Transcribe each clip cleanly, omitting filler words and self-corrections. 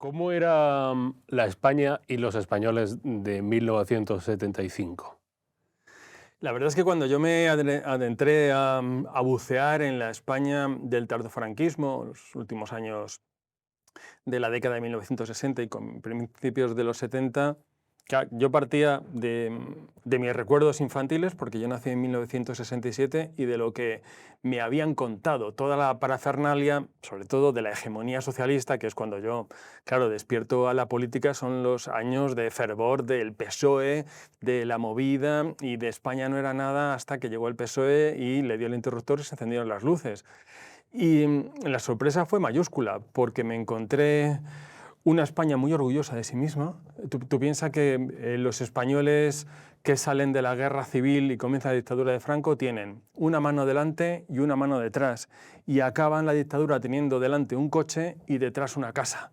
¿Cómo era la España y los españoles de 1975? La verdad es que cuando yo me adentré a bucear en la España del tardofranquismo, los últimos años de la década de 1960 y con principios de los 70, yo partía de mis recuerdos infantiles, porque yo nací en 1967, y de lo que me habían contado, toda la parafernalia, sobre todo de la hegemonía socialista, que es cuando yo, claro, despierto a la política, son los años de fervor del PSOE, de la movida, y de España no era nada hasta que llegó el PSOE y le dio el interruptor y se encendieron las luces. Y la sorpresa fue mayúscula, porque me encontré una España muy orgullosa de sí misma. Tú piensas que los españoles que salen de la guerra civil y comienza la dictadura de Franco tienen una mano delante y una mano detrás, y acaban la dictadura teniendo delante un coche y detrás una casa.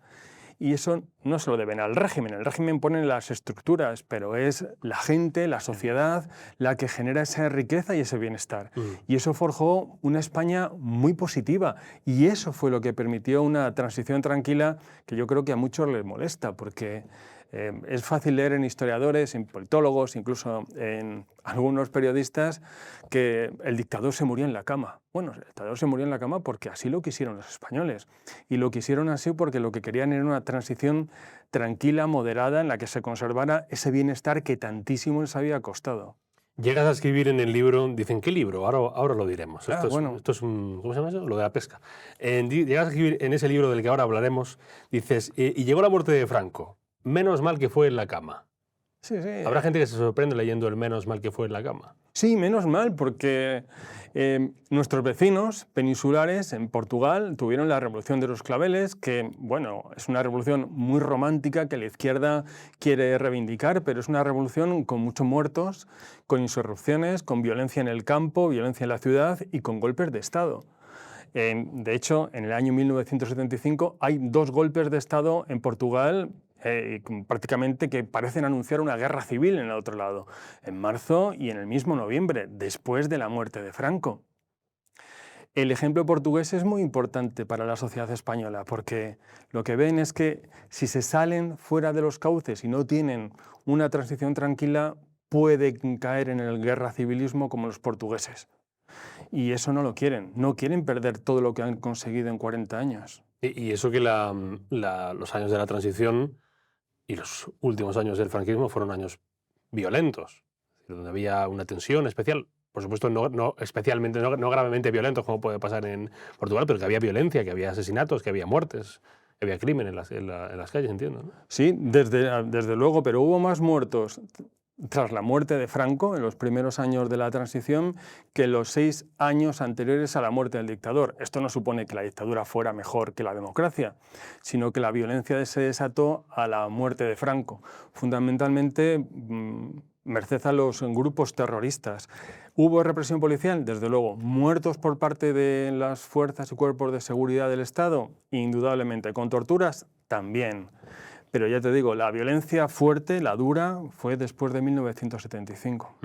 Y eso no se lo deben al régimen. El régimen pone las estructuras, pero es la gente, la sociedad, la que genera esa riqueza y ese bienestar. Y eso forjó una España muy positiva. Y eso fue lo que permitió una transición tranquila que yo creo que a muchos les molesta, porque es fácil leer en historiadores, en politólogos, incluso en algunos periodistas, que el dictador se murió en la cama. Bueno, el dictador se murió en la cama porque así lo quisieron los españoles. Y lo quisieron así porque lo que querían era una transición tranquila, moderada, en la que se conservara ese bienestar que tantísimo les había costado. Llegas a escribir en el libro, dicen, ¿qué libro? Ahora lo diremos. Bueno. Esto es un, ¿cómo se llama eso? Lo de la pesca. Llegas a escribir en ese libro del que ahora hablaremos, dices, y llegó la muerte de Franco, menos mal que fue en la cama. Sí, sí. Habrá gente que se sorprende leyendo el menos mal que fue en la cama. Sí, menos mal, porque nuestros vecinos peninsulares en Portugal tuvieron la Revolución de los Claveles, que, bueno, es una revolución muy romántica que la izquierda quiere reivindicar, pero es una revolución con muchos muertos, con insurrecciones, con violencia en el campo, violencia en la ciudad y con golpes de Estado. De hecho, en el año 1975 hay 2 golpes de Estado en Portugal, prácticamente que parecen anunciar una guerra civil en el otro lado, en marzo y en el mismo noviembre, después de la muerte de Franco. El ejemplo portugués es muy importante para la sociedad española, porque lo que ven es que si se salen fuera de los cauces y no tienen una transición tranquila, pueden caer en el guerra civilismo como los portugueses. Y eso no lo quieren, no quieren perder todo lo que han conseguido en 40 años. Y eso que los años de la transición y los últimos años del franquismo fueron años violentos, donde había una tensión especial. Por supuesto, no especialmente, no gravemente violentos como puede pasar en Portugal, pero que había violencia, que había asesinatos, que había muertes, que había crimen en las calles, entiendo, ¿no? Sí, desde luego, pero hubo más muertos tras la muerte de Franco, en los primeros años de la transición, que los 6 años anteriores a la muerte del dictador. Esto no supone que la dictadura fuera mejor que la democracia, sino que la violencia se desató a la muerte de Franco, fundamentalmente merced a los grupos terroristas. ¿Hubo represión policial? Desde luego. ¿Muertos por parte de las fuerzas y cuerpos de seguridad del Estado? Indudablemente. ¿Con torturas? También. Pero ya te digo, la violencia fuerte, la dura, fue después de 1975.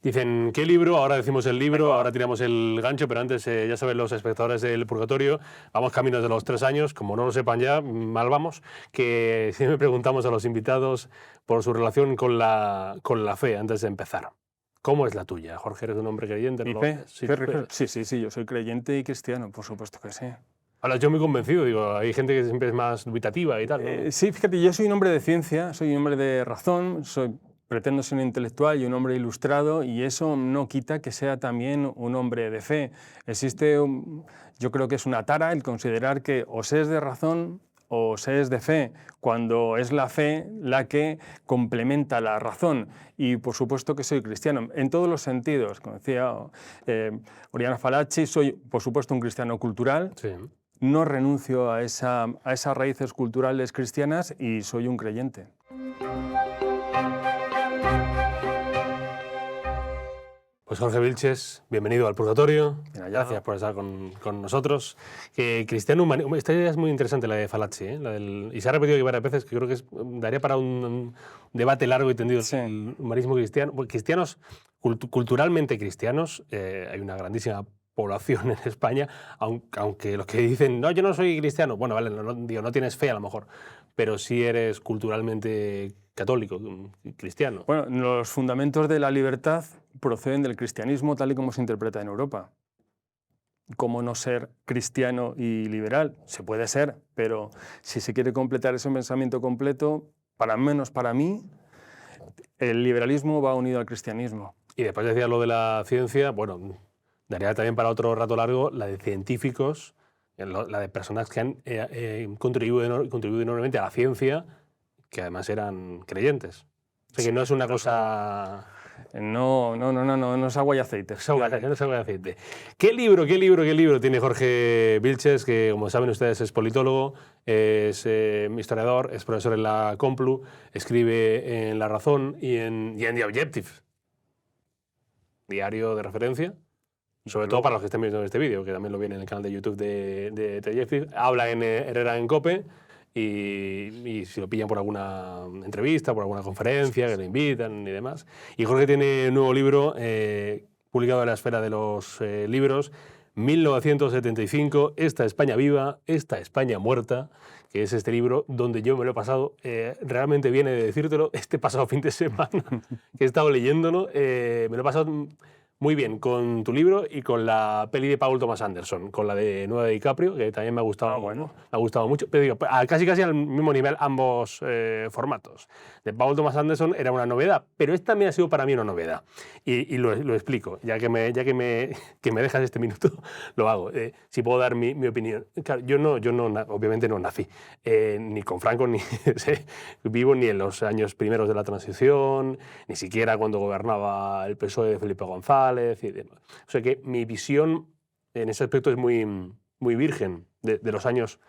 Dicen, ¿qué libro? Ahora decimos el libro, ahora tiramos el gancho, pero antes, ya saben los espectadores del Purgatorio, vamos caminos de los 3 años, como no lo sepan ya, mal vamos, que siempre preguntamos a los invitados por su relación con la fe antes de empezar. ¿Cómo es la tuya? Jorge, ¿eres un hombre creyente? ¿Mi ¿No? fe? Sí, yo soy creyente y cristiano, por supuesto que sí. Ahora, yo muy convencido, digo, hay gente que siempre es más dubitativa y tal, ¿no? Sí, fíjate, yo soy un hombre de ciencia, soy un hombre de razón, pretendo ser un intelectual y un hombre ilustrado, y eso no quita que sea también un hombre de fe. Yo creo que es una tara el considerar que o se es de razón o se es de fe, cuando es la fe la que complementa la razón. Y por supuesto que soy cristiano, en todos los sentidos. Como decía Oriana Fallaci, soy por supuesto un cristiano cultural. Sí. No renuncio a esas raíces culturales cristianas y soy un creyente. Pues Jorge Vilches, bienvenido al Purgatorio. Gracias por estar con nosotros. Cristiano humanista, esta idea es muy interesante, la de Fallaci, ¿eh? Y se ha repetido varias veces, que creo que daría para un debate largo y tendido. Sí. El humanismo cristiano. Cristianos, culturalmente cristianos, hay una grandísima población en España, aunque los que dicen, no, yo no soy cristiano, bueno, vale, no tienes fe a lo mejor, pero sí eres culturalmente católico, cristiano. Bueno, los fundamentos de la libertad proceden del cristianismo tal y como se interpreta en Europa. ¿Cómo no ser cristiano y liberal? Se puede ser, pero si se quiere completar ese pensamiento completo, para menos para mí, el liberalismo va unido al cristianismo. Y después decía lo de la ciencia, bueno, daría también para otro rato largo la de científicos, la de personas que han contribuido enormemente a la ciencia, que además eran creyentes. O sea que no es una cosa... No es agua y aceite. No es agua y aceite. ¿Qué libro tiene Jorge Vilches, que como saben ustedes es politólogo, es historiador, es profesor en la Complu, escribe en La Razón y en The Objective, diario de referencia, sobre todo para los que estén viendo este vídeo, que también lo viene en el canal de YouTube de The Objective. Habla en Herrera en COPE. Y si lo pillan por alguna entrevista, por alguna conferencia, que le invitan y demás. Y Jorge tiene un nuevo libro publicado en la Esfera de los Libros, 1975, Esta España viva, esta España muerta, que es este libro donde yo me lo he pasado, realmente viene de decírtelo, este pasado fin de semana, que he estado leyéndolo, me lo he pasado muy bien con tu libro y con la peli de Paul Thomas Anderson, con la de Nueva de DiCaprio, que también me ha gustado, me ha gustado mucho. Pero digo, casi al mismo nivel ambos formatos. De Paul Thomas Anderson era una novedad, pero esta también ha sido para mí una novedad. Y lo explico, ya que me dejas este minuto, lo hago. Si puedo dar mi opinión. Claro, yo obviamente no nací, ni con Franco, ni vivo ni en los años primeros de la transición, ni siquiera cuando gobernaba el PSOE de Felipe González. Y demás. O sea que mi visión en ese aspecto es muy virgen de los años,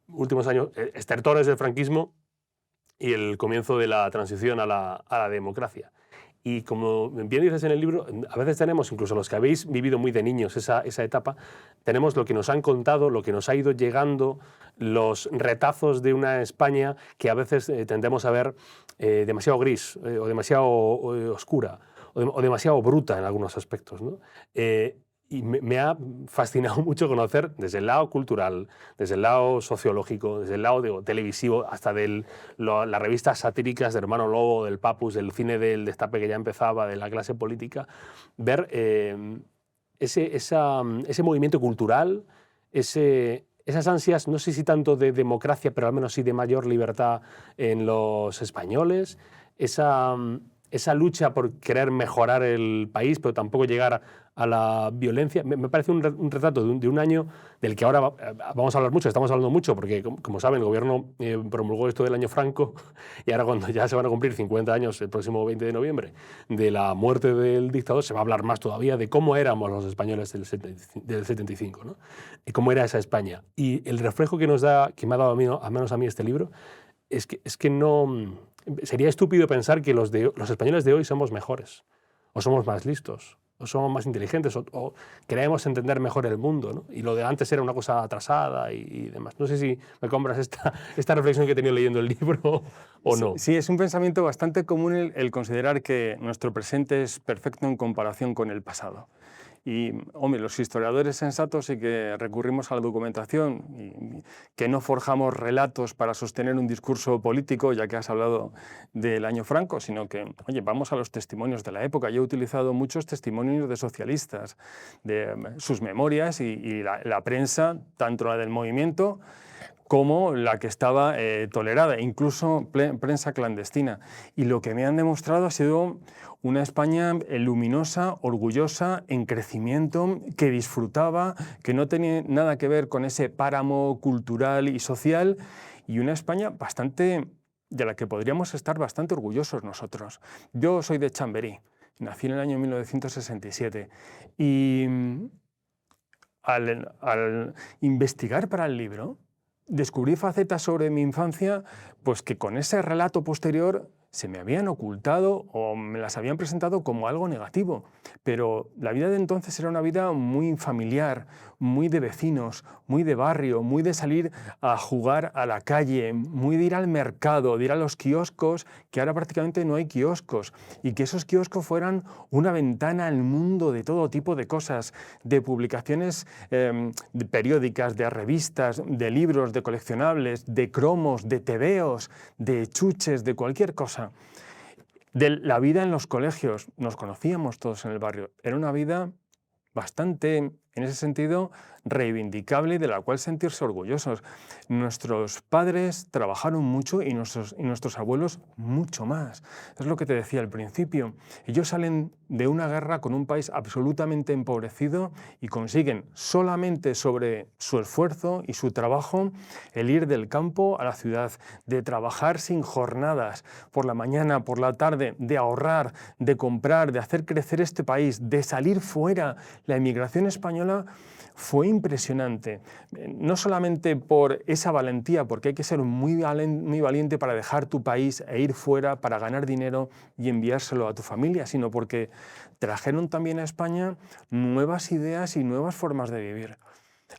últimos años, estertores del franquismo y el comienzo de la transición a la democracia. Y como bien dices en el libro, a veces tenemos, incluso los que habéis vivido muy de niños esa etapa, tenemos lo que nos han contado, lo que nos ha ido llegando, los retazos de una España que a veces tendemos a ver demasiado gris o demasiado oscura, o demasiado bruta en algunos aspectos, ¿no? Y me ha fascinado mucho conocer desde el lado cultural, desde el lado sociológico, desde el lado televisivo, hasta las revistas satíricas de Hermano Lobo, del Papus, del cine del destape que ya empezaba, de la clase política, ver ese movimiento cultural, esas ansias, no sé si tanto de democracia, pero al menos sí de mayor libertad en los españoles, esa lucha por querer mejorar el país, pero tampoco llegar a la violencia. Me parece un retrato de un año del que ahora vamos a hablar mucho, estamos hablando mucho, porque como saben, el gobierno promulgó esto del año Franco, y ahora cuando ya se van a cumplir 50 años, el próximo 20 de noviembre, de la muerte del dictador, se va a hablar más todavía de cómo éramos los españoles del 75, ¿no? Y cómo era esa España. Y el reflejo que nos da, que me ha dado al menos a mí este libro, es que no... Sería estúpido pensar que los españoles de hoy somos mejores, o somos más listos, o somos más inteligentes, o creemos entender mejor el mundo, ¿no? Y lo de antes era una cosa atrasada y demás. No sé si me compras esta reflexión que he tenido leyendo el libro o no. Sí, es un pensamiento bastante común el considerar que nuestro presente es perfecto en comparación con el pasado. Y, hombre, los historiadores sensatos sí que recurrimos a la documentación y que no forjamos relatos para sostener un discurso político, ya que has hablado del año Franco, sino que, oye, vamos a los testimonios de la época. Yo he utilizado muchos testimonios de socialistas, de sus memorias y la prensa, tanto la del movimiento como la que estaba tolerada, incluso prensa clandestina. Y lo que me han demostrado ha sido una España luminosa, orgullosa, en crecimiento, que disfrutaba, que no tenía nada que ver con ese páramo cultural y social, y una España bastante, de la que podríamos estar bastante orgullosos nosotros. Yo soy de Chamberí, nací en el año 1967, y al investigar para el libro, descubrí facetas sobre mi infancia, pues que con ese relato posterior se me habían ocultado o me las habían presentado como algo negativo. Pero la vida de entonces era una vida muy familiar, muy de vecinos, muy de barrio, muy de salir a jugar a la calle, muy de ir al mercado, de ir a los kioscos, que ahora prácticamente no hay kioscos, y que esos kioscos fueran una ventana al mundo de todo tipo de cosas, de publicaciones periódicas, de revistas, de libros, de coleccionables, de cromos, de tebeos, de chuches, de cualquier cosa. De la vida en los colegios, nos conocíamos todos en el barrio, era una vida bastante, en ese sentido, reivindicable y de la cual sentirse orgullosos. Nuestros padres trabajaron mucho y nuestros abuelos mucho más. Es lo que te decía al principio. Ellos salen de una guerra con un país absolutamente empobrecido y consiguen solamente sobre su esfuerzo y su trabajo el ir del campo a la ciudad, de trabajar sin jornadas, por la mañana, por la tarde, de ahorrar, de comprar, de hacer crecer este país, de salir fuera. La emigración española fue impresionante, no solamente por esa valentía, porque hay que ser muy valiente para dejar tu país e ir fuera para ganar dinero y enviárselo a tu familia, sino porque trajeron también a España nuevas ideas y nuevas formas de vivir.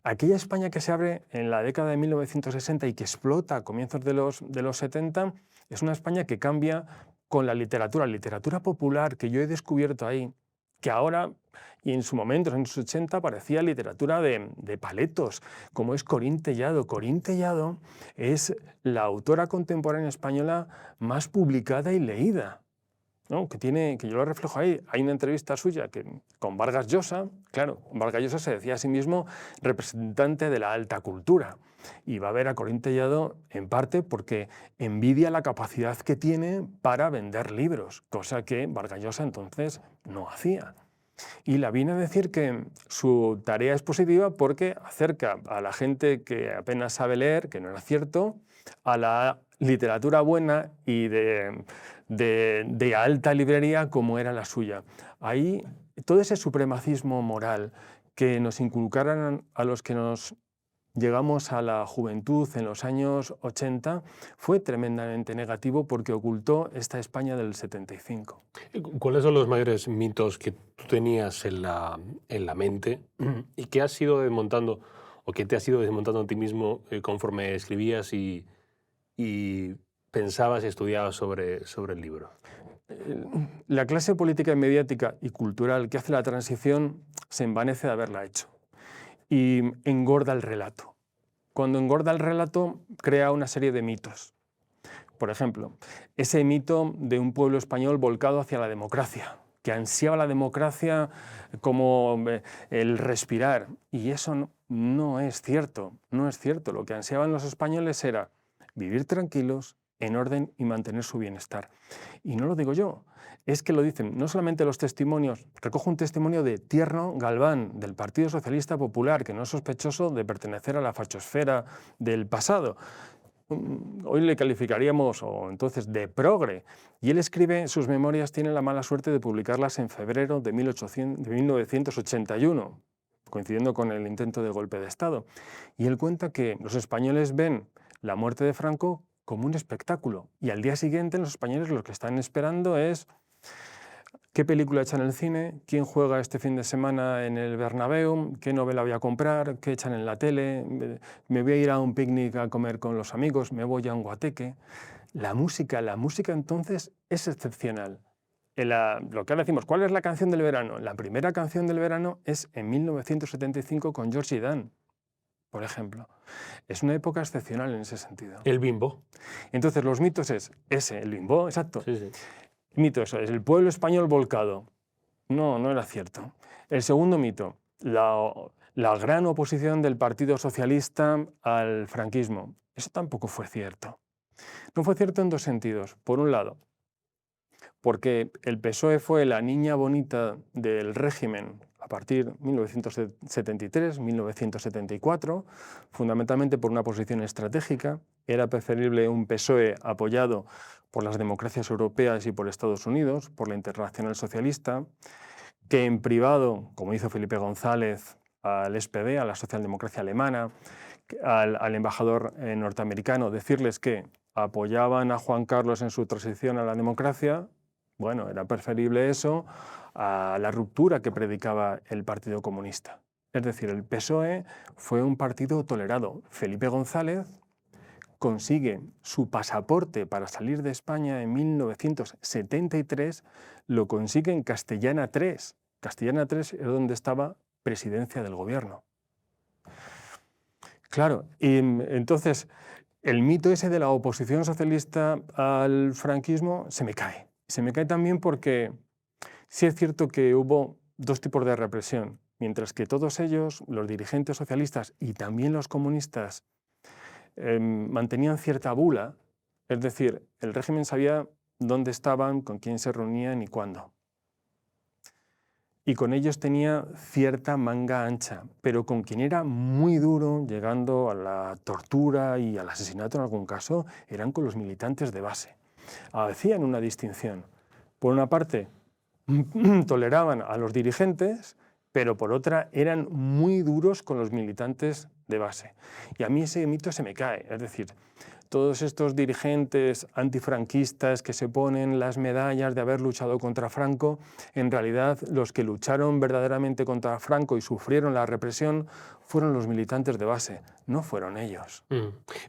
Aquella España que se abre en la década de 1960 y que explota a comienzos de los 70 es una España que cambia con la literatura popular que yo he descubierto ahí, que ahora y en su momento, en los 80, parecía literatura de paletos, como es Corín Tellado. Corín Tellado es la autora contemporánea española más publicada y leída, ¿no? Que yo lo reflejo ahí. Hay una entrevista suya con Vargas Llosa. Claro, Vargas Llosa se decía a sí mismo representante de la alta cultura. Y va a ver a Corín Tellado en parte porque envidia la capacidad que tiene para vender libros, cosa que Vargas Llosa entonces no hacía. Y la viene a decir que su tarea es positiva porque acerca a la gente que apenas sabe leer, que no era cierto, a la literatura buena y de alta librería como era la suya. Ahí todo ese supremacismo moral que nos inculcaran a los que nos llegamos a la juventud en los años 80 fue tremendamente negativo porque ocultó esta España del 75. ¿Cuáles son los mayores mitos que tú tenías en la mente y que has ido desmontando o que te has ido desmontando a ti mismo conforme escribías y pensabas y estudiabas sobre el libro? La clase política, mediática y cultural que hace la transición se envanece de haberla hecho y engorda el relato. Cuando engorda el relato, crea una serie de mitos. Por ejemplo, ese mito de un pueblo español volcado hacia la democracia, que ansiaba la democracia como el respirar. Y eso no es cierto, no es cierto. Lo que ansiaban los españoles era vivir tranquilos, en orden y mantener su bienestar. Y no lo digo yo, es que lo dicen no solamente los testimonios. Recojo un testimonio de Tierno Galván, del Partido Socialista Popular, que no es sospechoso de pertenecer a la fachosfera del pasado. Hoy le calificaríamos o entonces de progre, y él escribe sus memorias, tiene la mala suerte de publicarlas en febrero de 1981, coincidiendo con el intento de golpe de Estado. Y él cuenta que los españoles ven la muerte de Franco como un espectáculo, y al día siguiente los españoles lo que están esperando es qué película echan en el cine, quién juega este fin de semana en el Bernabéu, qué novela voy a comprar, qué echan en la tele, me voy a ir a un picnic a comer con los amigos, me voy a un guateque. La música entonces es excepcional. Lo que ahora decimos, ¿cuál es la canción del verano? La primera canción del verano es en 1975 con Georgie Dan, por ejemplo. Es una época excepcional en ese sentido. El Bimbo. Entonces los mitos es ese, el Bimbo, exacto. Sí, sí. Mito eso, es el pueblo español volcado. No era cierto. El segundo mito, la gran oposición del Partido Socialista al franquismo. Eso tampoco fue cierto. No fue cierto en dos sentidos. Por un lado, porque el PSOE fue la niña bonita del régimen a partir de 1973, 1974, fundamentalmente por una posición estratégica. Era preferible un PSOE apoyado por las democracias europeas y por Estados Unidos, por la Internacional Socialista, que en privado, como hizo Felipe González al SPD, a la socialdemocracia alemana, al embajador norteamericano, decirles que apoyaban a Juan Carlos en su transición a la democracia, bueno, era preferible eso a la ruptura que predicaba el Partido Comunista. Es decir, el PSOE fue un partido tolerado. Felipe González consigue su pasaporte para salir de España en 1973, lo consigue en Castellana 3. Castellana 3 era donde estaba Presidencia del Gobierno. Claro, y entonces el mito ese de la oposición socialista al franquismo se me cae. Se me cae también porque sí es cierto que hubo dos tipos de represión, mientras que todos ellos, los dirigentes socialistas y también los comunistas, mantenían cierta bula, es decir, el régimen sabía dónde estaban, con quién se reunían y cuándo. Y con ellos tenía cierta manga ancha, pero con quien era muy duro, llegando a la tortura y al asesinato en algún caso, eran con los militantes de base. Hacían una distinción. Por una parte, toleraban a los dirigentes, pero por otra eran muy duros con los militantes de base. Y a mí ese mito se me cae, es decir, todos estos dirigentes antifranquistas que se ponen las medallas de haber luchado contra Franco, en realidad los que lucharon verdaderamente contra Franco y sufrieron la represión fueron los militantes de base, no fueron ellos.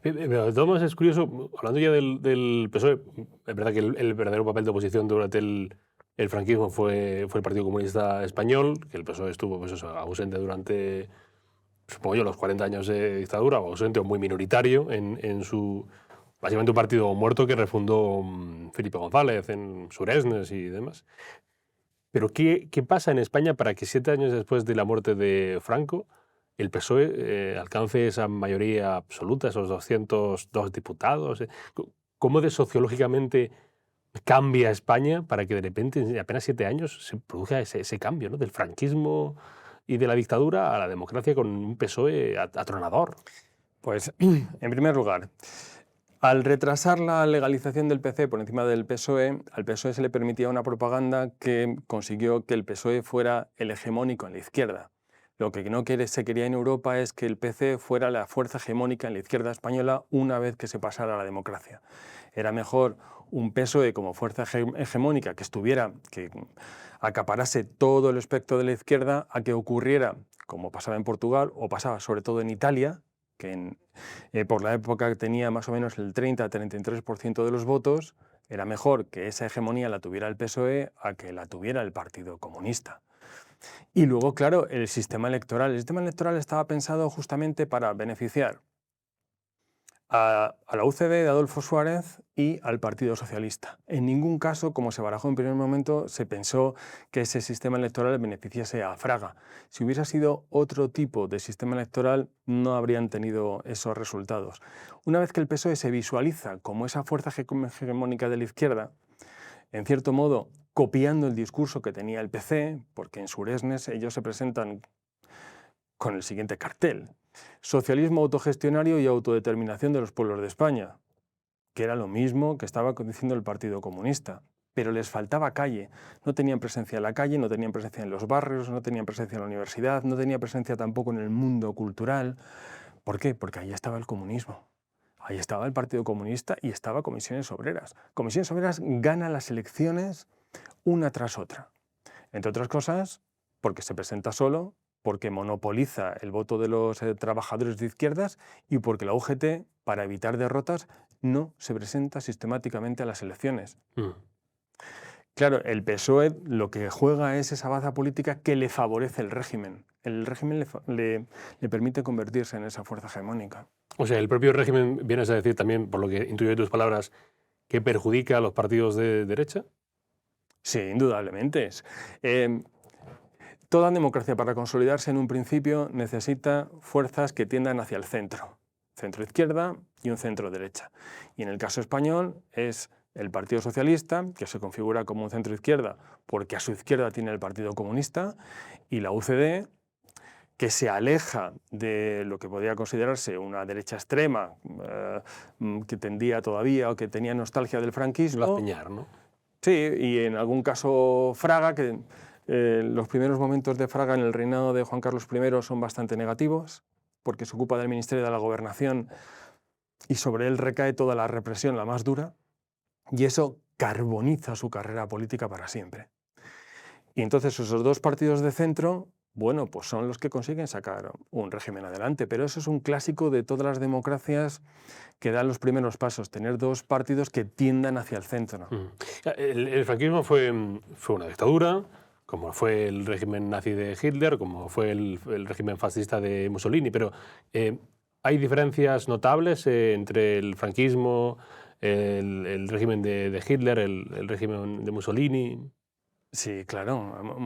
Pero de todos modos es curioso, hablando ya del PSOE, es verdad que el verdadero papel de oposición durante el franquismo fue el Partido Comunista Español, que el PSOE estuvo pues eso, ausente durante, supongo yo, los 40 años de dictadura, o ausente o muy minoritario en su... Básicamente un partido muerto que refundó Felipe González en Suresnes y demás. Pero ¿qué pasa en España para que 7 años después de la muerte de Franco el PSOE alcance esa mayoría absoluta, esos 202 diputados? ¿Cómo sociológicamente cambia España para que de repente en apenas 7 años se produzca ese cambio, ¿no? Del franquismo y de la dictadura a la democracia con un PSOE atronador? Pues, en primer lugar, al retrasar la legalización del PC por encima del PSOE, al PSOE se le permitía una propaganda que consiguió que el PSOE fuera el hegemónico en la izquierda. Lo que no se quería en Europa es que el PC fuera la fuerza hegemónica en la izquierda española una vez que se pasara a la democracia. Era mejor un PSOE como fuerza hegemónica que acaparase todo el espectro de la izquierda, a que ocurriera, como pasaba en Portugal o pasaba sobre todo en Italia, que por la época tenía más o menos el 30-33% de los votos. Era mejor que esa hegemonía la tuviera el PSOE a que la tuviera el Partido Comunista. Y luego, claro, el sistema electoral. El sistema electoral estaba pensado justamente para beneficiar a la UCD de Adolfo Suárez y al Partido Socialista. En ningún caso, como se barajó en primer momento, se pensó que ese sistema electoral beneficiase a Fraga. Si hubiese sido otro tipo de sistema electoral, no habrían tenido esos resultados. Una vez que el PSOE se visualiza como esa fuerza hegemónica de la izquierda, en cierto modo copiando el discurso que tenía el PC, porque en Suresnes ellos se presentan con el siguiente cartel: socialismo autogestionario y autodeterminación de los pueblos de España, que era lo mismo que estaba diciendo el Partido Comunista, pero les faltaba calle. No tenían presencia en la calle, no tenían presencia en los barrios, no tenían presencia en la universidad, no tenían presencia tampoco en el mundo cultural. ¿Por qué? Porque ahí estaba el comunismo. Ahí estaba el Partido Comunista y estaba Comisiones Obreras. Comisiones Obreras gana las elecciones una tras otra. Entre otras cosas, porque se presenta solo, porque monopoliza el voto de los trabajadores de izquierdas y porque la UGT, para evitar derrotas, no se presenta sistemáticamente a las elecciones. Claro, el PSOE lo que juega es esa baza política que le favorece el régimen. El régimen le permite convertirse en esa fuerza hegemónica. O sea, el propio régimen, vienes a decir también, por lo que intuyo de tus palabras, que perjudica a los partidos de derecha. Sí, indudablemente. Toda democracia, para consolidarse en un principio, necesita fuerzas que tiendan hacia el centro. Centro-izquierda y un centro-derecha. Y en el caso español es el Partido Socialista, que se configura como un centro-izquierda porque a su izquierda tiene el Partido Comunista, y la UCD, que se aleja de lo que podría considerarse una derecha extrema, que tendía todavía o que tenía nostalgia del franquismo. Blas Piñar, ¿no? Sí, y en algún caso Fraga, que los primeros momentos de Fraga en el reinado de Juan Carlos I son bastante negativos, porque se ocupa del Ministerio de la Gobernación y sobre él recae toda la represión, la más dura, y eso carboniza su carrera política para siempre. Y entonces esos dos partidos de centro, bueno, pues son los que consiguen sacar un régimen adelante, pero eso es un clásico de todas las democracias que dan los primeros pasos, tener dos partidos que tiendan hacia el centro. El franquismo fue una dictadura, como fue el régimen nazi de Hitler, como fue el régimen fascista de Mussolini, pero ¿hay diferencias notables entre el franquismo, el régimen de Hitler, el régimen de Mussolini? Sí, claro,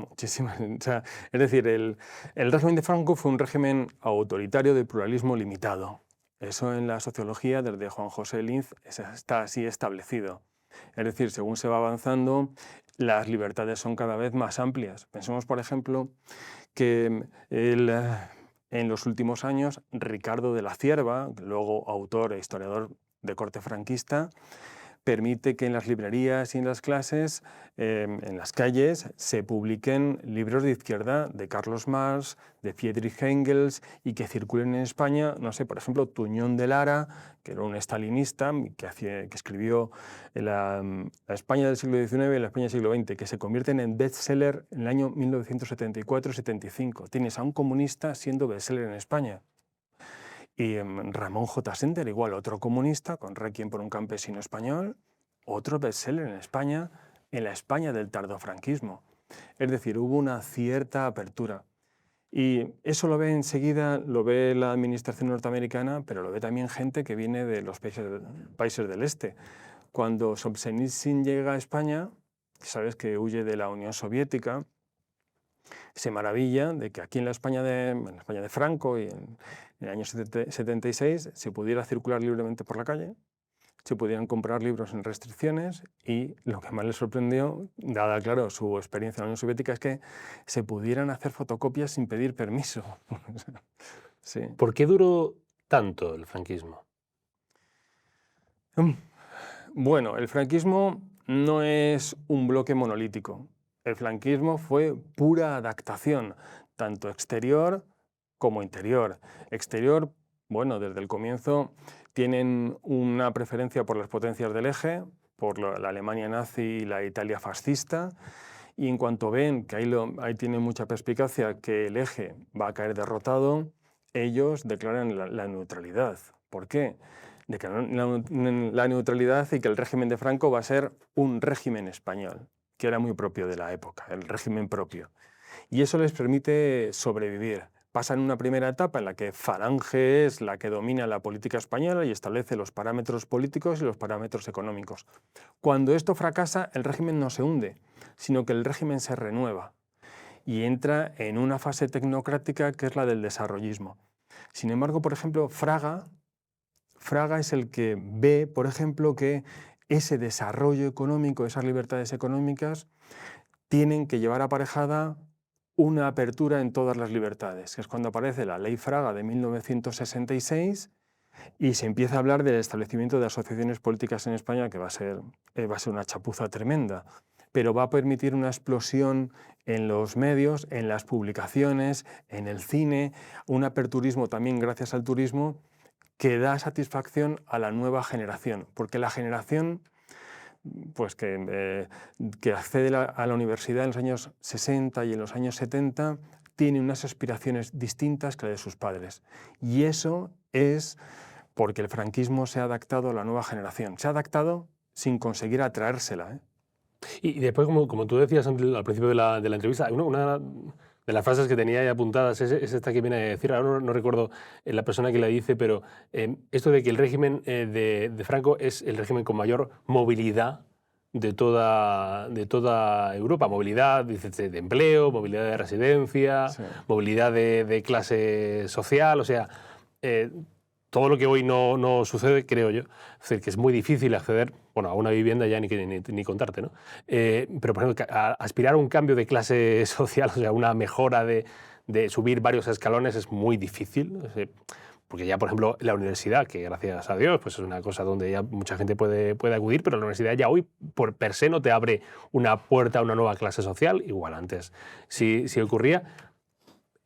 muchísimas. O sea, es decir, el régimen de Franco fue un régimen autoritario de pluralismo limitado. Eso en la sociología, desde Juan José Linz, está así establecido. Es decir, según se va avanzando, las libertades son cada vez más amplias. Pensemos, por ejemplo, que en los últimos años, Ricardo de la Cierva, luego autor e historiador de corte franquista, permite que en las librerías y en las clases, en las calles, se publiquen libros de izquierda de Carlos Marx, de Friedrich Engels, y que circulen en España, no sé, por ejemplo, Tuñón de Lara, que era un estalinista que escribió la España del siglo XIX y la España del siglo XX, que se convierten en bestseller en el año 1974-75. Tienes a un comunista siendo bestseller en España. Y Ramón J. Sender, igual, otro comunista, con Requiem por un campesino español, otro bestseller en España, en la España del tardofranquismo. Es decir, hubo una cierta apertura. Y eso lo ve enseguida, lo ve la administración norteamericana, pero lo ve también gente que viene de los países del este. Cuando Solzhenitsyn llega a España, sabes que huye de la Unión Soviética, se maravilla de que aquí en la España de Franco y en el año 76 se pudiera circular libremente por la calle, se pudieran comprar libros sin restricciones y lo que más le sorprendió, dada claro su experiencia en la Unión Soviética, es que se pudieran hacer fotocopias sin pedir permiso. Sí. ¿Por qué duró tanto el franquismo? Bueno, el franquismo no es un bloque monolítico. El franquismo fue pura adaptación, tanto exterior como interior. Exterior, bueno, desde el comienzo tienen una preferencia por las potencias del eje, por la Alemania nazi y la Italia fascista, y en cuanto ven que ahí tienen mucha perspicacia, que el eje va a caer derrotado, ellos declaran la neutralidad. ¿Por qué? Declaran la neutralidad y que el régimen de Franco va a ser un régimen español, que era muy propio de la época, el régimen propio. Y eso les permite sobrevivir. Pasan una primera etapa en la que Falange es la que domina la política española y establece los parámetros políticos y los parámetros económicos. Cuando esto fracasa, el régimen no se hunde, sino que el régimen se renueva y entra en una fase tecnocrática que es la del desarrollismo. Sin embargo, por ejemplo, Fraga es el que ve, por ejemplo, que ese desarrollo económico, esas libertades económicas, tienen que llevar aparejada una apertura en todas las libertades, que es cuando aparece la Ley Fraga de 1966 y se empieza a hablar del establecimiento de asociaciones políticas en España, que va a ser una chapuza tremenda, pero va a permitir una explosión en los medios, en las publicaciones, en el cine, un aperturismo también gracias al turismo, que da satisfacción a la nueva generación, porque la generación pues que accede a la universidad en los años 60 y en los años 70 tiene unas aspiraciones distintas que las de sus padres. Y eso es porque el franquismo se ha adaptado a la nueva generación. Se ha adaptado sin conseguir atraérsela. Y después, como tú decías al principio de la entrevista, una de las frases que tenía ahí apuntadas es esta que viene a decir, ahora no recuerdo la persona que la dice, pero esto de que el régimen de Franco es el régimen con mayor movilidad de toda Europa. Movilidad de empleo, movilidad de residencia, sí, movilidad de clase social, o sea, todo lo que hoy no sucede, creo yo. Es decir, que es muy difícil acceder, bueno, a una vivienda ya ni contarte, ¿no? Pero, por ejemplo, aspirar a un cambio de clase social, o sea, una mejora de subir varios escalones es muy difícil. Porque ya, por ejemplo, la universidad, que gracias a Dios pues es una cosa donde ya mucha gente puede acudir, pero la universidad ya hoy, por per se, no te abre una puerta a una nueva clase social, igual antes sí ocurría.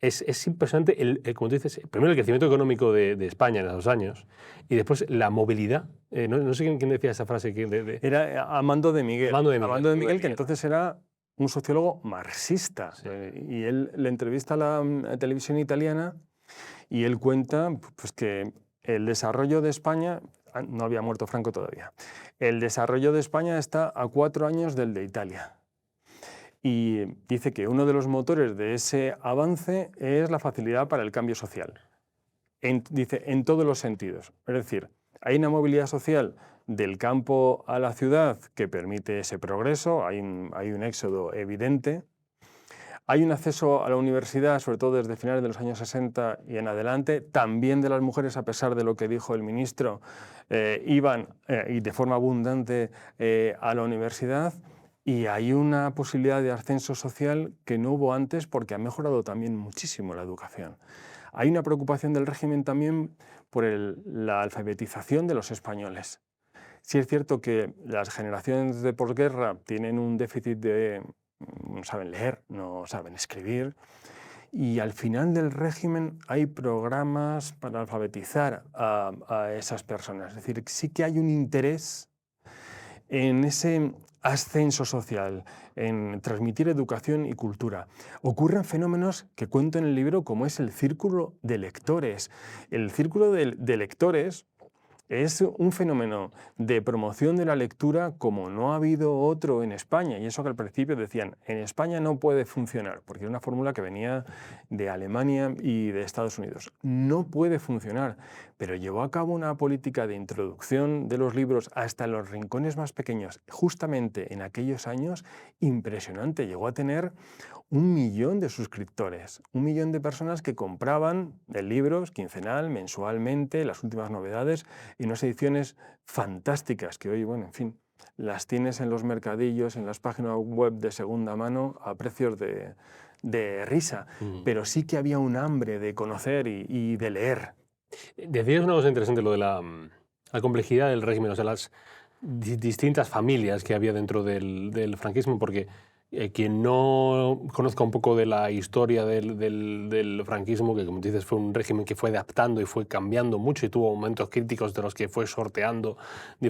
es impresionante, como tú dices, primero el crecimiento económico de España en esos años y después la movilidad. No sé quién decía esa frase. Era Amando de Miguel. Amando de Miguel, que entonces era un sociólogo marxista. Sí. Y él le entrevista a la televisión italiana y él cuenta pues, que el desarrollo de España, no había muerto Franco todavía, el desarrollo de España está a 4 años del de Italia. Y dice que uno de los motores de ese avance es la facilidad para el cambio social. Dice, en todos los sentidos. Es decir, hay una movilidad social del campo a la ciudad que permite ese progreso, hay un éxodo evidente. Hay un acceso a la universidad, sobre todo desde finales de los años 60 y en adelante, también de las mujeres, a pesar de lo que dijo el ministro, iban y de forma abundante a la universidad. Y hay una posibilidad de ascenso social que no hubo antes porque ha mejorado también muchísimo la educación. Hay una preocupación del régimen también por la alfabetización de los españoles. Sí es cierto que las generaciones de posguerra tienen un déficit de... no saben leer, no saben escribir, y al final del régimen hay programas para alfabetizar a esas personas. Es decir, sí que hay un interés en ese ascenso social, en transmitir educación y cultura. Ocurren fenómenos que cuento en el libro, como es el círculo de lectores. El círculo de lectores es un fenómeno de promoción de la lectura como no ha habido otro en España, y eso que al principio decían, en España no puede funcionar, porque era una fórmula que venía de Alemania y de Estados Unidos. No puede funcionar, pero llevó a cabo una política de introducción de los libros hasta los rincones más pequeños, justamente en aquellos años, impresionante. Llegó a tener 1 millón de suscriptores, 1 millón de personas que compraban libros quincenal, mensualmente, las últimas novedades, y unas ediciones fantásticas que hoy, bueno, en fin, las tienes en los mercadillos, en las páginas web de segunda mano a precios de risa, pero sí que había un hambre de conocer y de leer. Decías una cosa interesante, lo de la complejidad del régimen, o sea, las distintas familias que había dentro del franquismo, porque quien no conozca un poco de la historia del franquismo, que como dices fue un régimen que fue adaptando y fue cambiando mucho y tuvo momentos críticos de los que fue sorteando con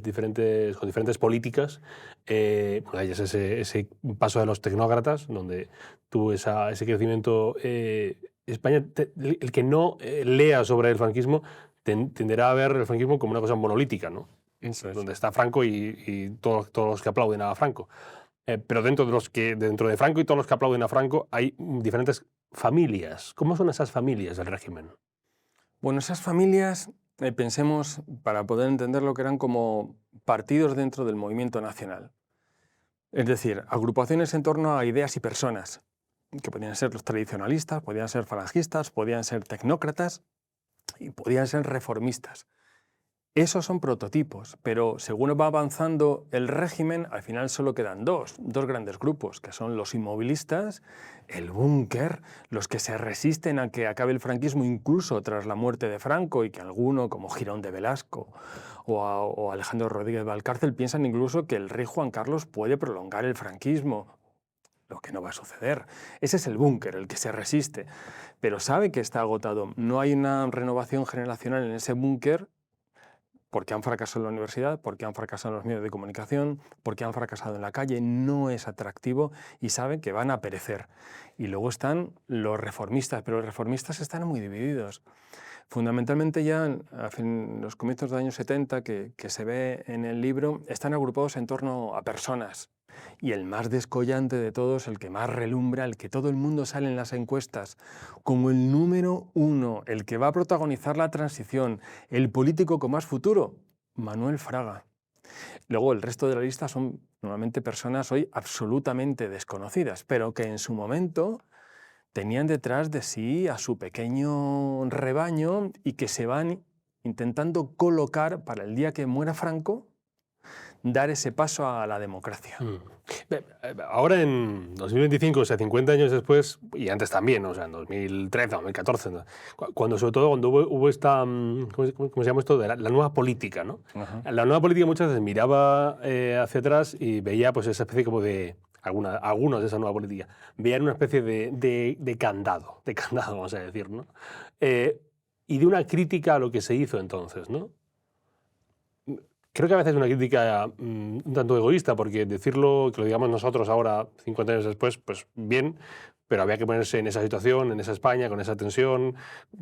diferentes políticas, bueno, hay ese paso de los tecnócratas, donde tuvo ese crecimiento. España, el que no lea sobre el franquismo tenderá a ver el franquismo como una cosa monolítica, ¿no? Eso es. Donde está Franco y todos los que aplauden a Franco. Pero dentro de Franco y todos los que aplauden a Franco hay diferentes familias. ¿Cómo son esas familias del régimen? Bueno, esas familias, pensemos, para poder entender lo que eran como partidos dentro del movimiento nacional. Es decir, agrupaciones en torno a ideas y personas, que podían ser los tradicionalistas, podían ser falangistas, podían ser tecnócratas y podían ser reformistas. Esos son prototipos, pero según va avanzando el régimen, al final solo quedan dos grandes grupos, que son los inmovilistas, el búnker, los que se resisten a que acabe el franquismo incluso tras la muerte de Franco, y que alguno, como Girón de Velasco o Alejandro Rodríguez Valcárcel, piensan incluso que el rey Juan Carlos puede prolongar el franquismo, lo que no va a suceder. Ese es el búnker, el que se resiste, pero sabe que está agotado. No hay una renovación generacional en ese búnker, porque han fracasado en la universidad, porque han fracasado en los medios de comunicación, porque han fracasado en la calle, no es atractivo y saben que van a perecer. Y luego están los reformistas, pero los reformistas están muy divididos. Fundamentalmente ya en los comienzos de los años 70, que se ve en el libro, están agrupados en torno a personas. Y el más descollante de todos, el que más relumbra, el que todo el mundo sale en las encuestas como el número 1, el que va a protagonizar la transición, el político con más futuro, Manuel Fraga. Luego el resto de la lista son normalmente personas hoy absolutamente desconocidas, pero que en su momento tenían detrás de sí a su pequeño rebaño y que se van intentando colocar para el día que muera Franco, dar ese paso a la democracia. Ahora en 2025, o sea, 50 años después, y antes también, o sea, en 2013, 2014, cuando sobre todo cuando hubo esta, ¿cómo se llama esto? De la nueva política, ¿no? La nueva política muchas veces miraba hacia atrás y veía pues esa especie como de algunos de esa nueva política, veían una especie de candado, vamos a decir, ¿no? Y de una crítica a lo que se hizo entonces, ¿no? Creo que a veces es una crítica un tanto egoísta, porque decirlo, que lo digamos nosotros ahora, 50 años después, pues bien, pero había que ponerse en esa situación, en esa España, con esa tensión,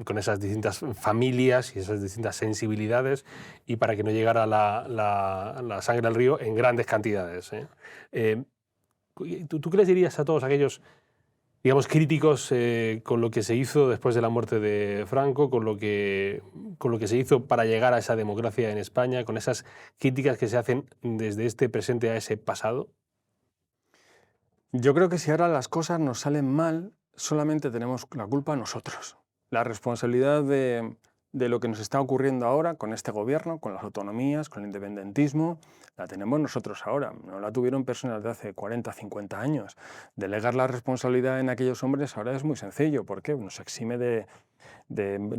con esas distintas familias y esas distintas sensibilidades, y para que no llegara la sangre al río en grandes cantidades, ¿eh? ¿Tú qué les dirías a todos aquellos, digamos, críticos con lo que se hizo después de la muerte de Franco, con lo que se hizo para llegar a esa democracia en España, con esas críticas que se hacen desde este presente a ese pasado? Yo creo que si ahora las cosas nos salen mal, solamente tenemos la culpa nosotros. La responsabilidad de lo que nos está ocurriendo ahora con este gobierno, con las autonomías, con el independentismo, la tenemos nosotros ahora. No la tuvieron personas de hace 40, 50 años. Delegar la responsabilidad en aquellos hombres ahora es muy sencillo, porque nos exime de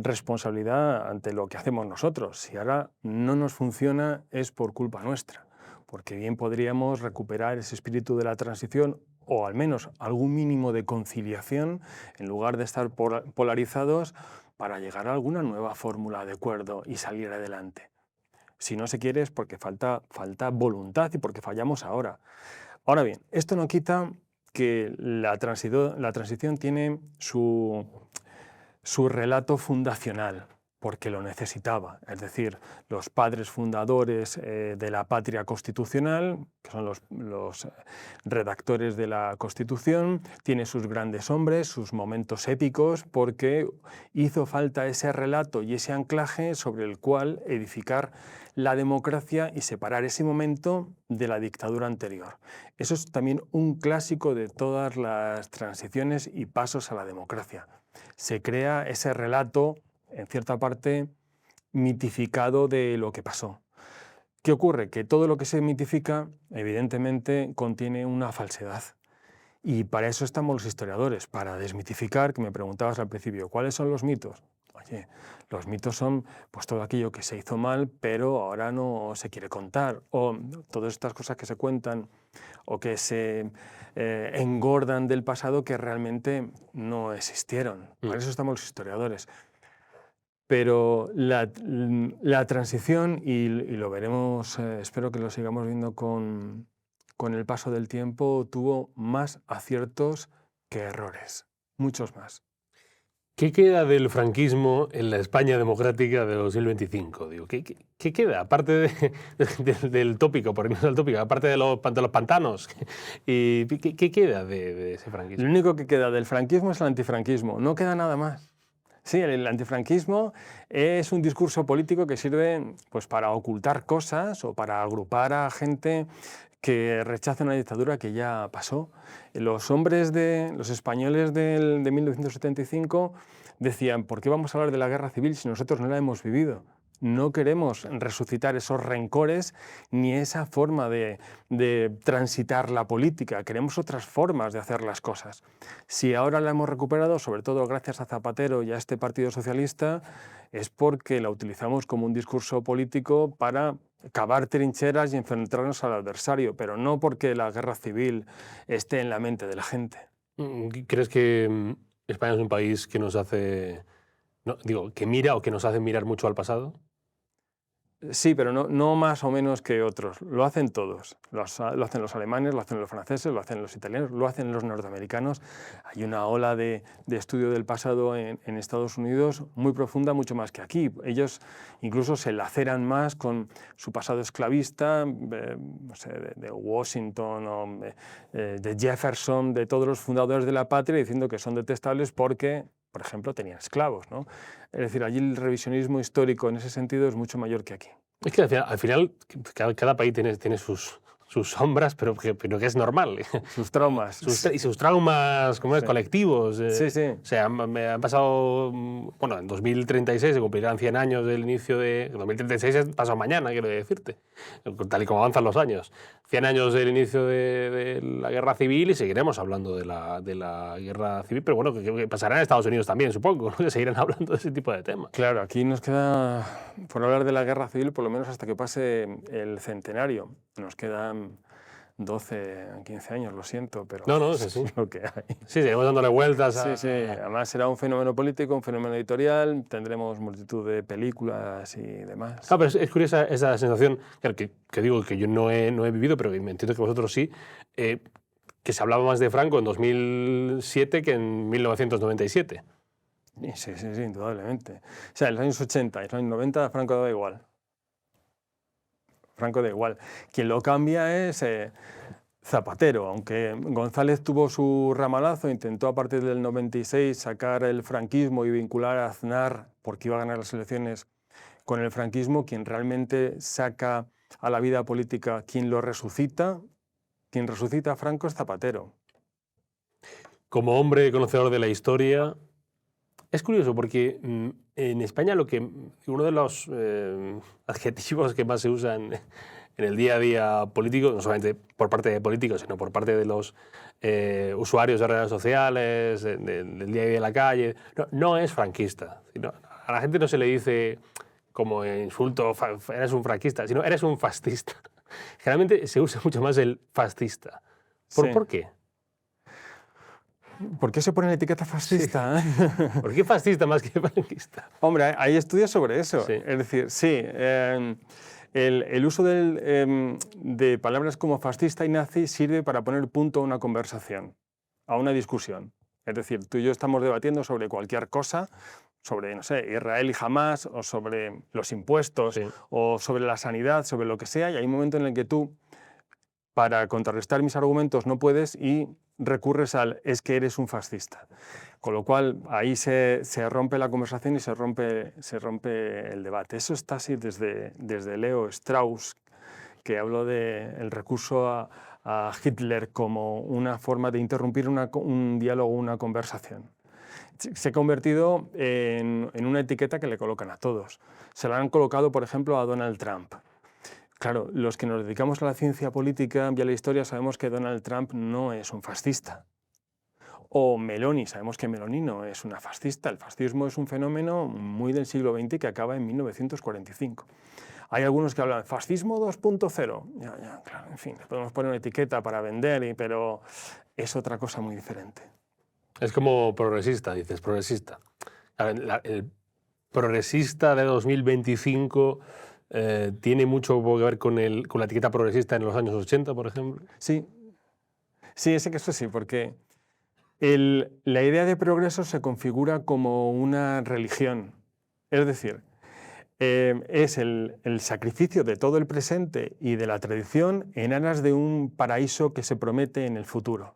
responsabilidad ante lo que hacemos nosotros. Si ahora no nos funciona es por culpa nuestra, porque bien podríamos recuperar ese espíritu de la transición o al menos algún mínimo de conciliación en lugar de estar polarizados para llegar a alguna nueva fórmula de acuerdo y salir adelante. Si no se quiere es porque falta voluntad y porque fallamos ahora. Ahora bien, esto no quita que la transición tiene su relato fundacional, porque lo necesitaba, es decir, los padres fundadores de la patria constitucional, que son los redactores de la Constitución, tiene sus grandes hombres, sus momentos épicos, porque hizo falta ese relato y ese anclaje sobre el cual edificar la democracia y separar ese momento de la dictadura anterior. Eso es también un clásico de todas las transiciones y pasos a la democracia. Se crea ese relato, en cierta parte, mitificado de lo que pasó. ¿Qué ocurre? Que todo lo que se mitifica, evidentemente, contiene una falsedad. Y para eso estamos los historiadores, para desmitificar, que me preguntabas al principio, ¿cuáles son los mitos? Oye, los mitos son pues todo aquello que se hizo mal, pero ahora no se quiere contar, o todas estas cosas que se cuentan o que se engordan del pasado que realmente no existieron. Para eso estamos los historiadores. Pero la transición, y lo veremos, espero que lo sigamos viendo con el paso del tiempo, tuvo más aciertos que errores, muchos más. ¿Qué queda del franquismo en la España democrática de 2025? Digo, ¿qué queda? Aparte del tópico, por irnos al tópico, aparte de los pantanos, ¿y qué queda de ese franquismo? Lo único que queda del franquismo es el antifranquismo, no queda nada más. Sí, el antifranquismo es un discurso político que sirve pues, para ocultar cosas o para agrupar a gente que rechaza una dictadura que ya pasó. Los españoles de 1975 decían, ¿por qué vamos a hablar de la guerra civil si nosotros no la hemos vivido? No queremos resucitar esos rencores ni esa forma de transitar la política. Queremos otras formas de hacer las cosas. Si ahora la hemos recuperado, sobre todo gracias a Zapatero y a este Partido Socialista, es porque la utilizamos como un discurso político para cavar trincheras y enfrentarnos al adversario, pero no porque la guerra civil esté en la mente de la gente. ¿Crees que España es un país que nos hace, que mira o que nos hace mirar mucho al pasado? Sí, pero no más o menos que otros. Lo hacen todos. Lo hacen los alemanes, lo hacen los franceses, lo hacen los italianos, lo hacen los norteamericanos. Hay una ola de estudio del pasado en Estados Unidos muy profunda, mucho más que aquí. Ellos incluso se laceran más con su pasado esclavista, no sé, de Washington o de Jefferson, de todos los fundadores de la patria, diciendo que son detestables porque, por ejemplo, tenían esclavos, ¿no? Es decir, allí el revisionismo histórico en ese sentido es mucho mayor que aquí. Es que al final cada país tiene sus sombras, pero que es normal. Sus traumas. Y sus traumas Sí. colectivos. Sí, sí. O sea, me han pasado... Bueno, en 2036 se cumplirán 100 años del inicio de... 2036 es pasado mañana, quiero decirte, tal y como avanzan los años. 100 años del inicio de la guerra civil y seguiremos hablando de la guerra civil, pero bueno, que pasará en Estados Unidos también, supongo, ¿no? Que seguirán hablando de ese tipo de temas. Claro, aquí nos queda, por hablar de la guerra civil, por lo menos hasta que pase el centenario, nos quedan 12, 15 años, lo siento, pero No, eso sí, sí. es lo que hay. Sí, seguimos dándole vueltas Sí, sí. Además será un fenómeno político, un fenómeno editorial, tendremos multitud de películas y demás. Claro, pero es curiosa esa sensación, claro, que digo que yo no he vivido, pero me entiendo que vosotros sí, que se hablaba más de Franco en 2007 que en 1997. Sí, indudablemente. O sea, en los años 80 y los años 90 Franco daba igual. Franco da igual. Quien lo cambia es Zapatero, aunque González tuvo su ramalazo, intentó a partir del 96 sacar el franquismo y vincular a Aznar, porque iba a ganar las elecciones con el franquismo. Quien realmente saca a la vida política, quien resucita a Franco es Zapatero. Como hombre conocedor de la historia, es curioso porque en España uno de los adjetivos que más se usan en el día a día político, no solamente por parte de políticos, sino por parte de los usuarios de redes sociales, del día a día de la calle, no es franquista. A la gente no se le dice como insulto, eres un franquista, sino eres un fascista. Generalmente se usa mucho más el fascista. ¿Por qué? ¿Por qué se pone la etiqueta fascista? Sí. ¿Por qué fascista más que franquista? Hombre, hay estudios sobre eso. Sí. Es decir, sí, el uso de palabras como fascista y nazi sirve para poner punto a una conversación, a una discusión. Es decir, tú y yo estamos debatiendo sobre cualquier cosa, sobre, no sé, Israel y Hamás, o sobre los impuestos, Sí. o sobre la sanidad, sobre lo que sea, y hay un momento en el que tú, para contrarrestar mis argumentos, no puedes y recurres al es que eres un fascista. Con lo cual ahí se rompe la conversación y se rompe el debate. Eso está así desde Leo Strauss, que habló del recurso a Hitler como una forma de interrumpir un diálogo, una conversación. Se ha convertido en una etiqueta que le colocan a todos. Se la han colocado, por ejemplo, a Donald Trump. Claro, los que nos dedicamos a la ciencia política y a la historia sabemos que Donald Trump no es un fascista. O Meloni, sabemos que Meloni no es una fascista. El fascismo es un fenómeno muy del siglo XX que acaba en 1945. Hay algunos que hablan de fascismo 2.0. Ya, claro, en fin, podemos poner una etiqueta para vender, pero es otra cosa muy diferente. Es como progresista, dices, progresista. El progresista de 2025 tiene mucho que ver con la etiqueta progresista en los años 80, por ejemplo. Sí, ese que eso sí, porque la idea de progreso se configura como una religión. Es decir, es el sacrificio de todo el presente y de la tradición en aras de un paraíso que se promete en el futuro.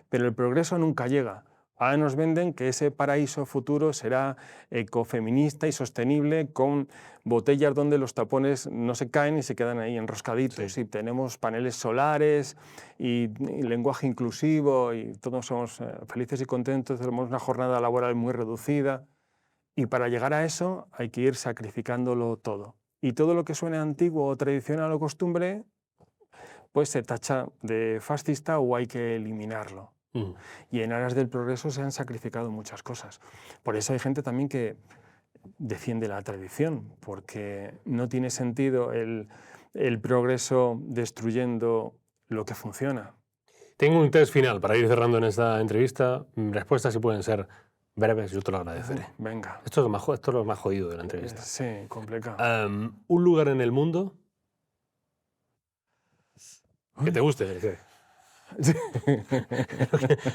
Pero el progreso nunca llega. Ahora nos venden que ese paraíso futuro será ecofeminista y sostenible, con botellas donde los tapones no se caen y se quedan ahí enroscaditos. Sí. Y tenemos paneles solares y lenguaje inclusivo y todos somos felices y contentos, tenemos una jornada laboral muy reducida. Y para llegar a eso hay que ir sacrificándolo todo. Y todo lo que suene antiguo o tradicional o costumbre, pues se tacha de fascista o hay que eliminarlo. Y en aras del progreso se han sacrificado muchas cosas. Por eso hay gente también que defiende la tradición, porque no tiene sentido el progreso destruyendo lo que funciona. Tengo un test final para ir cerrando en esta entrevista. Respuestas, si pueden ser breves, yo te lo agradeceré. Venga. Esto es lo más jodido de la entrevista. Sí, complicado. ¿Un lugar en el mundo que te guste? ¿Qué?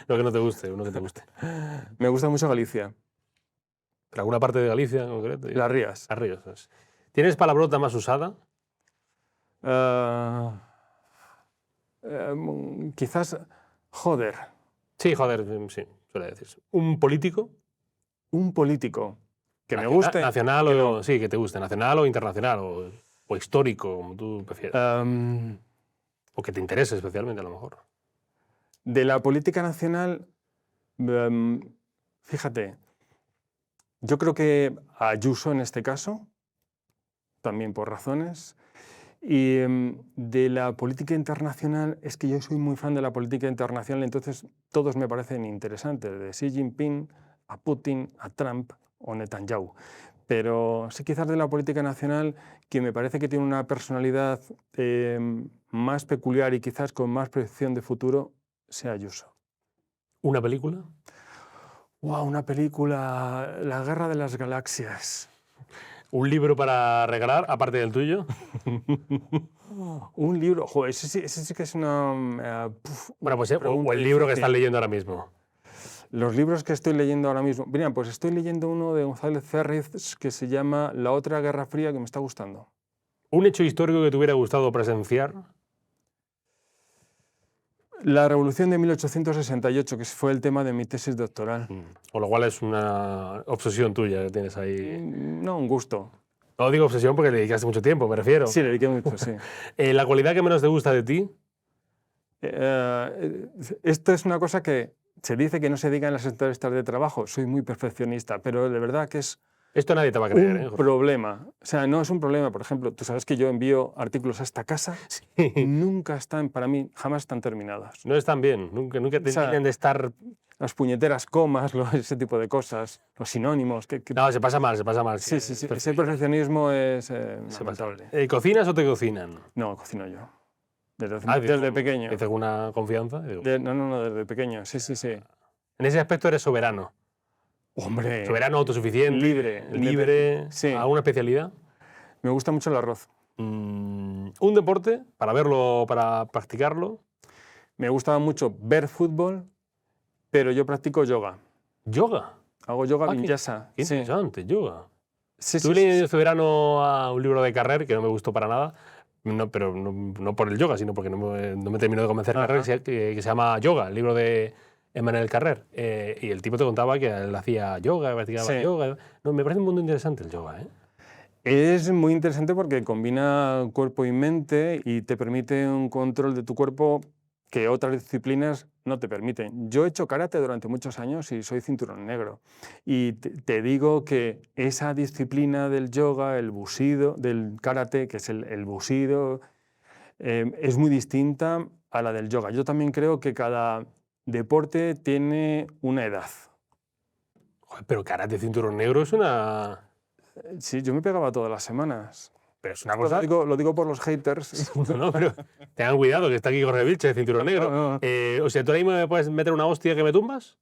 Lo que no te guste, uno que te guste. Me gusta mucho Galicia. ¿Pero alguna parte de Galicia en concreto? Las Rías. Las Rías. ¿Tienes palabrota más usada? Quizás joder. Sí, joder, sí, suele decirse. ¿Un político? Un político que me guste. Nacional o sí, que te guste, nacional o internacional o histórico, como tú prefieras. O que te interese especialmente, a lo mejor. De la política nacional, fíjate, yo creo que a Ayuso en este caso, también por razones. Y de la política internacional, es que yo soy muy fan de la política internacional, entonces todos me parecen interesantes, de Xi Jinping a Putin, a Trump o Netanyahu. pero sí quizás de la política nacional, que me parece que tiene una personalidad más peculiar y quizás con más proyección de futuro, sea Ayuso. ¿Una película? Wow, una película, La Guerra de las Galaxias. ¿Un libro para regalar, aparte del tuyo? Un libro, joder, ese sí que es una... Bueno, pues o pregunta el libro que difícil. estás leyendo ahora mismo. Los libros que estoy leyendo ahora mismo. Mira, pues estoy leyendo uno de González Ferriz que se llama La otra Guerra Fría, que me está gustando. ¿Un hecho histórico que te hubiera gustado presenciar? La Revolución de 1868, que fue el tema de mi tesis doctoral. Con lo cual es una obsesión tuya que tienes ahí. No, un gusto. No digo obsesión porque le dedicaste mucho tiempo, me refiero. Sí, le dediqué mucho, sí. ¿La cualidad que menos te gusta de ti? Esto es una cosa que se dice que no se diga en las entrevistas de trabajo. Soy muy perfeccionista, pero de verdad que es Esto nadie te va a creer, un Jorge. problema. O sea, no es un problema. Por ejemplo, tú sabes que yo envío artículos a esta casa. Sí. Nunca están, para mí, jamás están terminados. No están bien, nunca O sea, tienen de estar... Las puñeteras comas, ese tipo de cosas, los sinónimos. No, se pasa mal, se pasa mal. Sí, sí, sí. Ese perfeccionismo es Se pasa. lamentable. ¿Cocinas o te cocinan? No, cocino yo. Desde ¿Dices pequeño. ¿Dices con una confianza? Digo, No, desde pequeño. Sí, sí, sí. en ese aspecto eres soberano. Hombre. Soberano, autosuficiente. Libre. Sí. ¿Alguna especialidad? Me gusta mucho el arroz. ¿Un deporte para verlo, para practicarlo? Me gusta mucho ver fútbol, pero yo practico yoga. ¿Yoga? Hago yoga Qué vinyasa. Sí. interesante, yoga. Sí, Estuve sí, leyendo este verano a un libro de Carrer que no me gustó para nada, pero no por el yoga, sino porque no me terminó de convencer Ajá. Carrer, que se llama Yoga, el libro de Emmanuel Carrer. Y el tipo te contaba que él hacía yoga, practicaba Sí. yoga. No, me parece un mundo interesante el yoga, ¿eh? Es muy interesante porque combina cuerpo y mente y te permite un control de tu cuerpo que otras disciplinas no te permiten. Yo he hecho karate durante muchos años y soy cinturón negro. Y te digo que esa disciplina del yoga, el bushido, del karate, que es el bushido, es muy distinta a la del yoga. Yo también creo que cada deporte tiene una edad. Joder, pero karate cinturón negro es una... Sí, yo me pegaba todas las semanas. Pero es una Pues cosa... lo digo por los haters. No, pero tengan cuidado, que está aquí Jorge Vilche, de cinturón negro. No. O sea, ¿tú ahora mismo me puedes meter una hostia que me tumbas?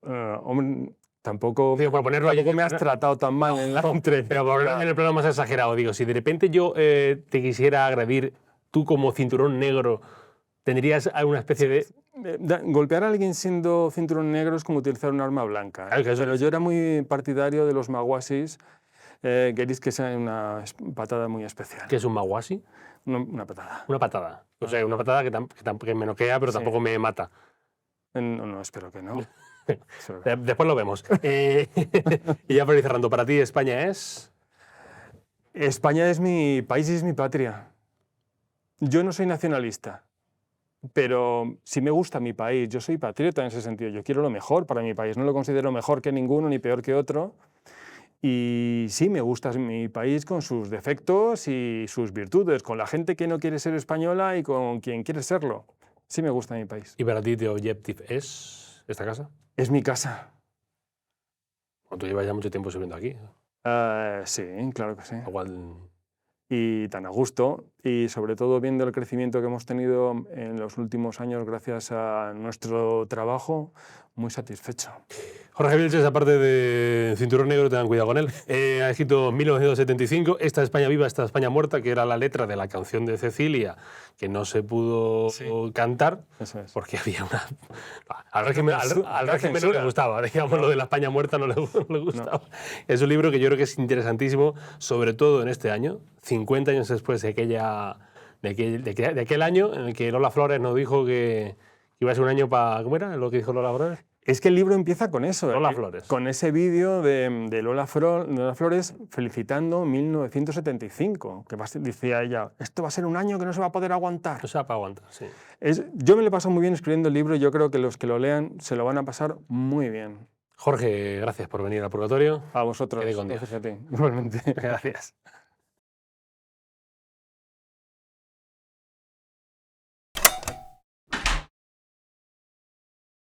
Hombre, tampoco, Digo, por ponerlo tampoco me has tratado tan mal en la entrevista. Pero por en el plano más exagerado, digo, si de repente yo te quisiera agredir, tú como cinturón negro, ¿tendrías alguna especie de...? Golpear a alguien siendo cinturón negro es como utilizar un arma blanca. Claro, que eso Pero yo era muy partidario de los mawasis, queréis que sea una patada muy especial. ¿Qué es un mawasi? Una patada. Una patada. O sea, una patada que me noquea, pero Sí. tampoco me mata. No, espero que no. Después lo vemos. Y ya para ir cerrando, para ti España es... España es mi país y es mi patria. Yo no soy nacionalista, pero sí me gusta mi país. Yo soy patriota en ese sentido. Yo quiero lo mejor para mi país. No lo considero mejor que ninguno ni peor que otro. Y sí, me gusta mi país con sus defectos y sus virtudes, con la gente que no quiere ser española y con quien quiere serlo. Sí me gusta mi país. ¿Y para ti The Objective es esta casa? Es mi casa. O tú llevas ya mucho tiempo subiendo aquí. Sí, claro que sí. Igual... Y tan a gusto, y sobre todo viendo el crecimiento que hemos tenido en los últimos años gracias a nuestro trabajo, muy satisfecho. Jorge Vilches, aparte de Cinturón Negro, tengan cuidado con él. Ha escrito 1975, Esta España viva, esta España muerta, que era la letra de la canción de Cecilia, que no se pudo cantar, Eso es. porque había una... Al régimen no le gustaba, digamos, lo de la España muerta no le gustaba. No. Es un libro que yo creo que es interesantísimo, sobre todo en este año, 50 años después de aquel año en el que Lola Flores nos dijo que iba a ser un año para... ¿Cómo era lo que dijo Lola Flores? Es que el libro empieza con eso. Lola Flores. Con ese vídeo de Lola Flores felicitando 1975, que decía ella, esto va a ser un año que no se va a poder aguantar. No se va a aguantar, sí. Yo me lo he pasado muy bien escribiendo el libro y yo creo que los que lo lean se lo van a pasar muy bien. Jorge, gracias por venir al Purgatorio. A vosotros. Quede con Dios. Gracias a ti, igualmente. Gracias.